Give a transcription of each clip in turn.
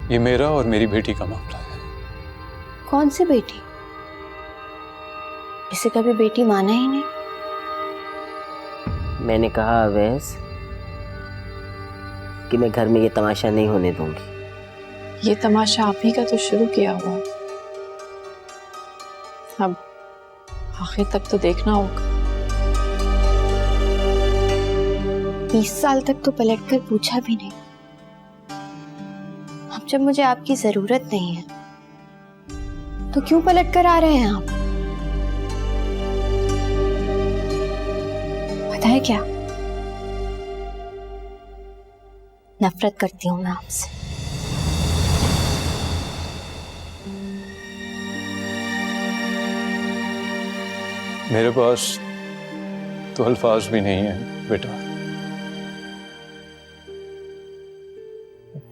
ये मेरा और मेरी बेटी का मामला है। कौन सी बेटी? इसे कभी बेटी माना ही नहीं। मैंने कहा अवैस कि मैं घर में ये तमाशा नहीं होने दूंगी। ये तमाशा आप ही का तो शुरू किया हुआ, अब आखिर तक तो देखना होगा। 20 साल तक तो पलट कर पूछा भी नहीं। अब जब मुझे आपकी जरूरत नहीं है तो क्यों पलट कर आ रहे हैं आप? पता है क्या, नफरत करती हूं मैं आपसे। मेरे पास तो अल्फाज भी नहीं है बेटा।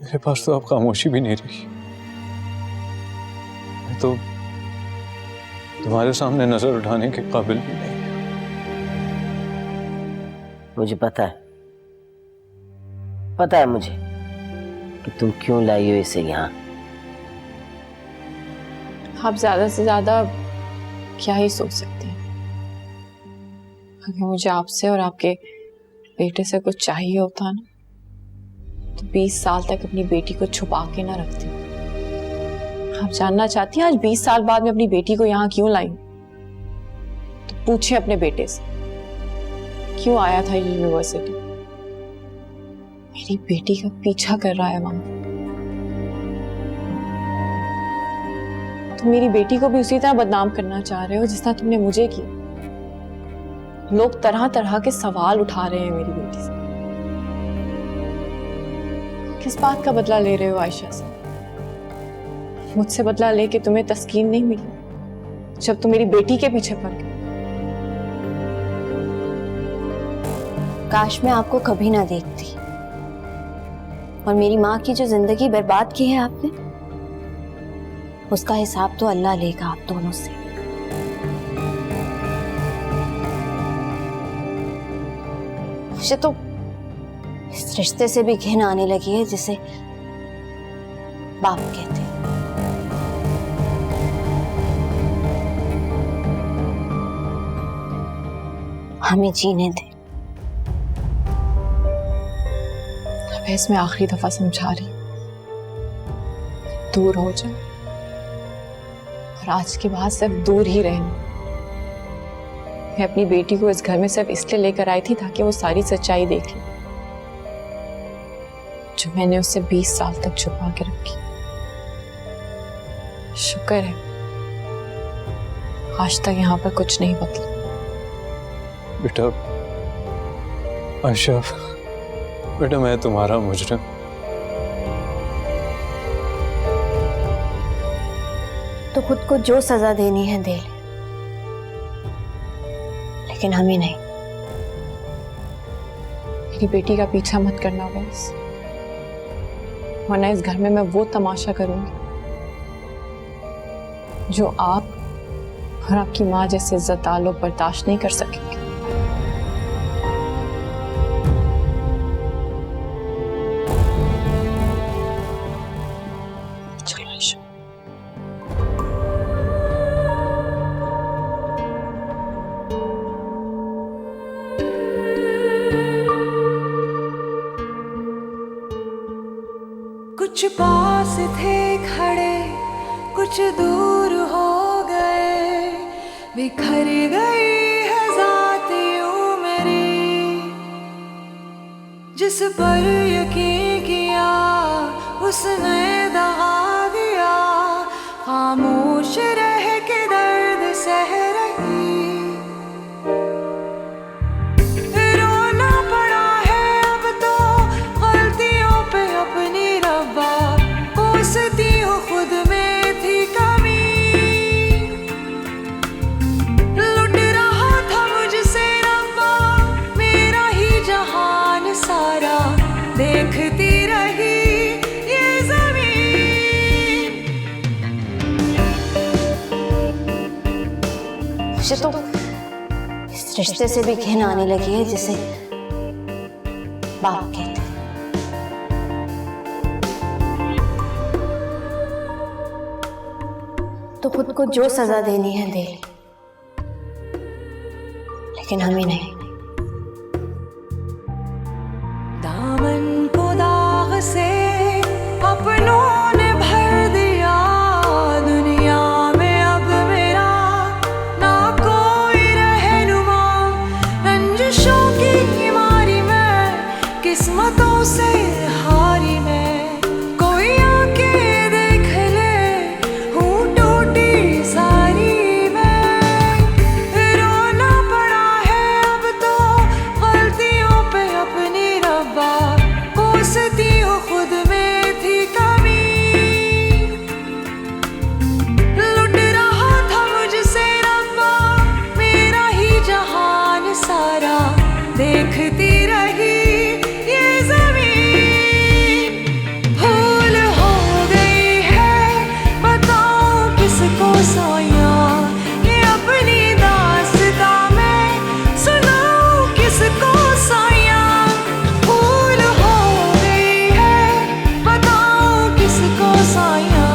मेरे पास तो अब खामोशी भी नहीं रही। मैं तो तुम्हारे सामने नजर उठाने के काबिल भी नहीं। मुझे पता है मुझे कि तुम क्यों लाई हो इसे यहाँ। आप ज्यादा से ज्यादा क्या ही सोच सकते हैं। अगर मुझे आपसे और आपके बेटे से कुछ चाहिए होता ना तो 20 साल तक अपनी बेटी को छुपा के ना रखती। आप जानना चाहती हैं आज 20 साल बाद मैं अपनी बेटी को यहाँ क्यों लाई? तो पूछे अपने बेटे से क्यों आया था यूनिवर्सिटी। मेरी बेटी का पीछा कर रहा है वहां। तुम मेरी बेटी को भी उसी तरह बदनाम करना चाह रहे हो जिस तरह तुमने मुझे किया। लोग तरह तरह के सवाल उठा रहे हैं मेरी बेटी से। किस बात का बदला ले रहे हो आयशा से? मुझसे बदला लेके तुम्हें तस्कीन नहीं मिली जब तुम मेरी बेटी के पीछे पड़ गए। काश मैं आपको कभी ना देखती और मेरी माँ की जो जिंदगी बर्बाद की है आपने, उसका हिसाब तो अल्लाह लेगा आप दोनों से। मुझे तो इस रिश्ते से भी घिन आने लगी है जिसे बाप कहते हैं। हमें जीने दे। अब इसमें आखिरी दफा समझा रही, दूर हो जाओ और आज के बाद सिर्फ दूर ही रहना। मैं अपनी बेटी को इस घर में सिर्फ इसलिए लेकर आई थी ताकि वो सारी सच्चाई देख ले जो मैंने उससे 20 साल तक छुपा के रखी। शुक्र है आज तक यहाँ पर कुछ नहीं बदला। बेटा आयशा, बेटा मैं तुम्हारा मुजरिम। तो खुद को जो सजा देनी है दे ले, लेकिन हमें नहीं। मेरी बेटी का पीछा मत करना बस, वरना इस घर में मैं वो तमाशा करूंगी जो आप और आपकी माँ जैसे इज्जतदार लोग बर्दाश्त नहीं कर सकेंगे। चलो आयशा। कुछ पास थे खड़े, कुछ दूर हो गए, बिखर गई है ज़ात यूं मेरी। जिस पर यकीन किया उसने दगा दिया, खामोश रह के दर्द सह रही। रोना पड़ा है अब तो गलतियों पे अपनी रब्बा, कोसती हूँ खुद में थी कमी। लुट रहा था मुझसे रब्बा मेरा ही जहान सारा, देखती रही ये ज़मीन। मुझे तो इस रिश्ते से भी घिन आने लगी है जिसे बाप कहते हैं। तो खुद को जो सजा देनी है दे, लेकिन हमें नहीं। दामन को दाग से अपनों ने भर दिया, दुनिया में अब मेरा ना कोई रहनुमा। रंजिशों की मारी मैं, किस्मतों से हारी मैं, कोई आके देख ले हूँ टूटी सारी मैं। रोना पड़ा है अब तो गलतियों पे अपनी रब्बा, कोसती हूँ खुद में थी कमी। लुट रहा था मुझसे रब्बा मेरा ही जहान सारा, देखती रही ये ज़मीन। भूल हो गई है बताऊं किसको साया, ये अपनी दास्तां मैं सुनाऊं किसको साया। भूल हो गई है बताऊं किसको साया,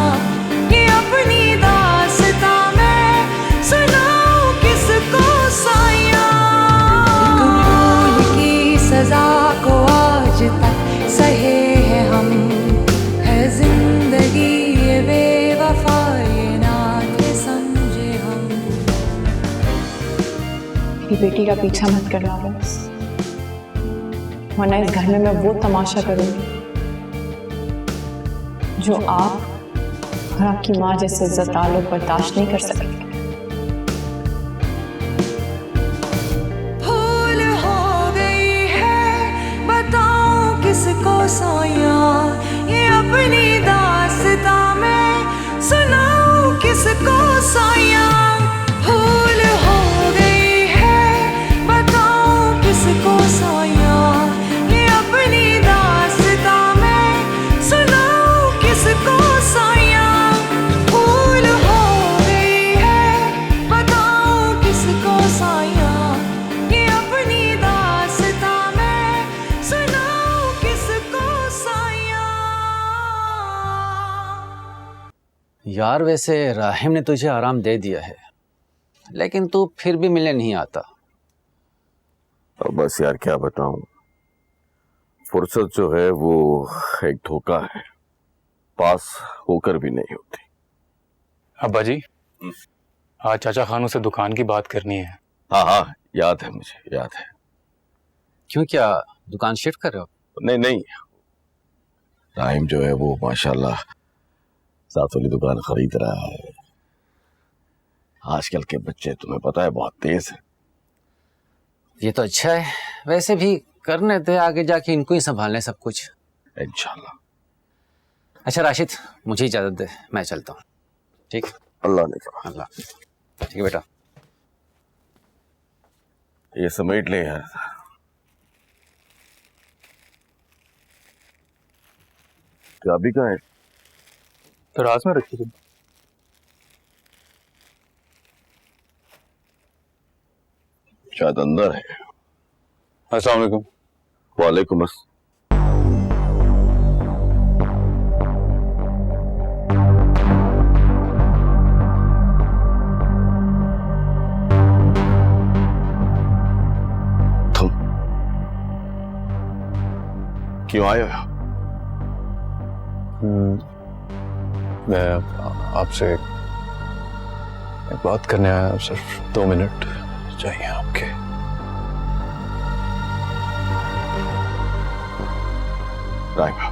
ये अपनी दास्तां मैं सुनाऊं किसको साया। भूल की सजा को आज तक सहे हैं हम, है जिंदगी ये बेवफा ये ना थे समझे हम। मेरी बेटी का पीछा मत करना बस, वरना इस घर में मैं वो तमाशा करूंगी जो आप और आपकी माँ जैसे इज्जतदार लोग बर्दाश्त नहीं कर सकेंगे। भूल हो गई है बताऊं किसको साया, ये अपनी दास्तां मैं सुनाऊं किसको साया। भूल हो गई है बताऊं किसको साया, ये अपनी दास्तां मैं सुनाऊं किसको साया। भूल हो गई है बताऊं किसको साया, ये अपनी दास्तां मैं सुनाऊं किसको साया। यार वैसे राहिम ने तुझे आराम दे दिया है, लेकिन तू फिर भी मिलने नहीं आता। अब बस यार क्या बताऊं, फुर्सत जो है वो एक धोखा है, पास होकर भी नहीं होती। अब्बा जी, आज चाचा खानों से दुकान की बात करनी है। हाँ हाँ याद है, मुझे याद है। क्यों, क्या दुकान शिफ्ट कर रहे हो? नहीं नहीं, राहिम जो है वो माशाल्लाह साथ वाली दुकान खरीद रहा है। आजकल के बच्चे तुम्हें पता है बहुत तेज है। ये तो अच्छा है, वैसे भी करने दे, आगे जाके इनको ही संभालने सब कुछ। इंशाल्लाह। अच्छा राशिद, मुझे इजाजत दे, मैं चलता हूँ। ठीक, अल्लाह ने कहा। अल्लाह। ठीक है बेटा। ये समेट ले यार। चाबी कहाँ है? दराज में रखी थी। शायद अंदर है। अस्सलाम वालेकुम। वालेकुम अस्सलाम। तुम क्यों आए हो? मैं आपसे एक बात करने आया, सिर्फ 2 मिनट चाहिए आपके। राइमा,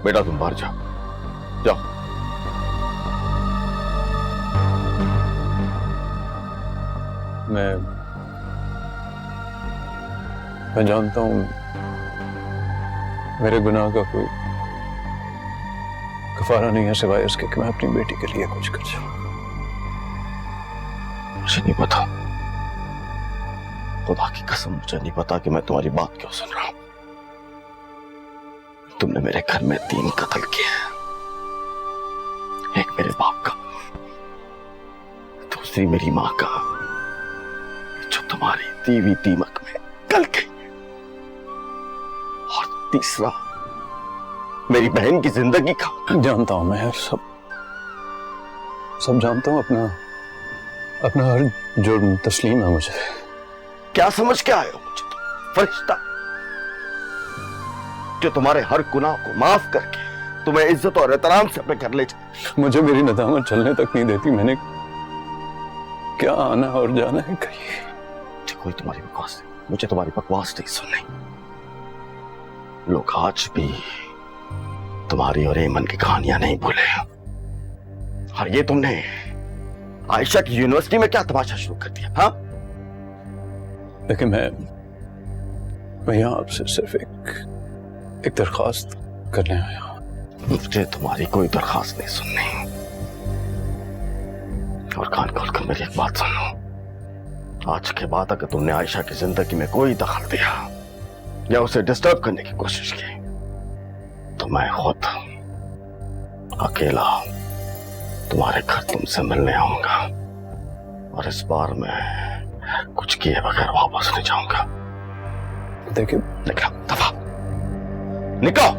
बेटा तुम बाहर जाओ, जाओ। मैं जानता हूं मेरे गुनाह का कोई कफारा नहीं है सिवाय इसके कि मैं अपनी बेटी के लिए कुछ कर जाऊं। मुझे नहीं पता, खुदा की कसम मुझे नहीं पता कि मैं तुम्हारी बात क्यों सुन रहा हूं। तुमने मेरे घर में 3 कत्ल किए हैं, एक मेरे बाप का, दूसरी मेरी माँ का जो तुम्हारी दीवी दीमक में गल गई, और तीसरा मेरी बहन की जिंदगी का। जानता हूं मैं सब सब जानता हूँ, अपना अपना हर जुर्म तस्लीम है मुझे। क्या समझ के आए हो मुझे तुम? फरिश्ता जो तुम्हारे हर गुनाह को माफ करके तुम्हें इज्जत और एहतराम से अपने घर ले जाए। मुझे मेरी नदामत चलने तक नहीं देती। मैंने क्या आना और जाना है कहीं। मुझे कोई तुम्हारी बकवास नहीं, मुझे तुम्हारी बकवास नहीं सुननी। लोग आज भी तुम्हारी और एमन की कहानियां नहीं भूले। और ये तुमने आयशा की यूनिवर्सिटी में क्या तमाशा शुरू कर दिया? हाँ, लेकिन मैं यहाँ आपसे सिर्फ एक दरख्वास्त करने आया हूँ। मुझे तुम्हारी कोई दरखास्त नहीं सुननी। और कान खोलकर मेरी एक बात सुन लो। आज के बाद अगर तुमने आयशा की जिंदगी में कोई दखल दिया या उसे डिस्टर्ब करने की कोशिश की तो मैं खुद अकेला तुम्हारे घर तुमसे मिलने आऊंगा। और इस बार मैं कुछ किए बगैर वापस नहीं जाऊंगा। देखिए, निकलो, दफा निकलो।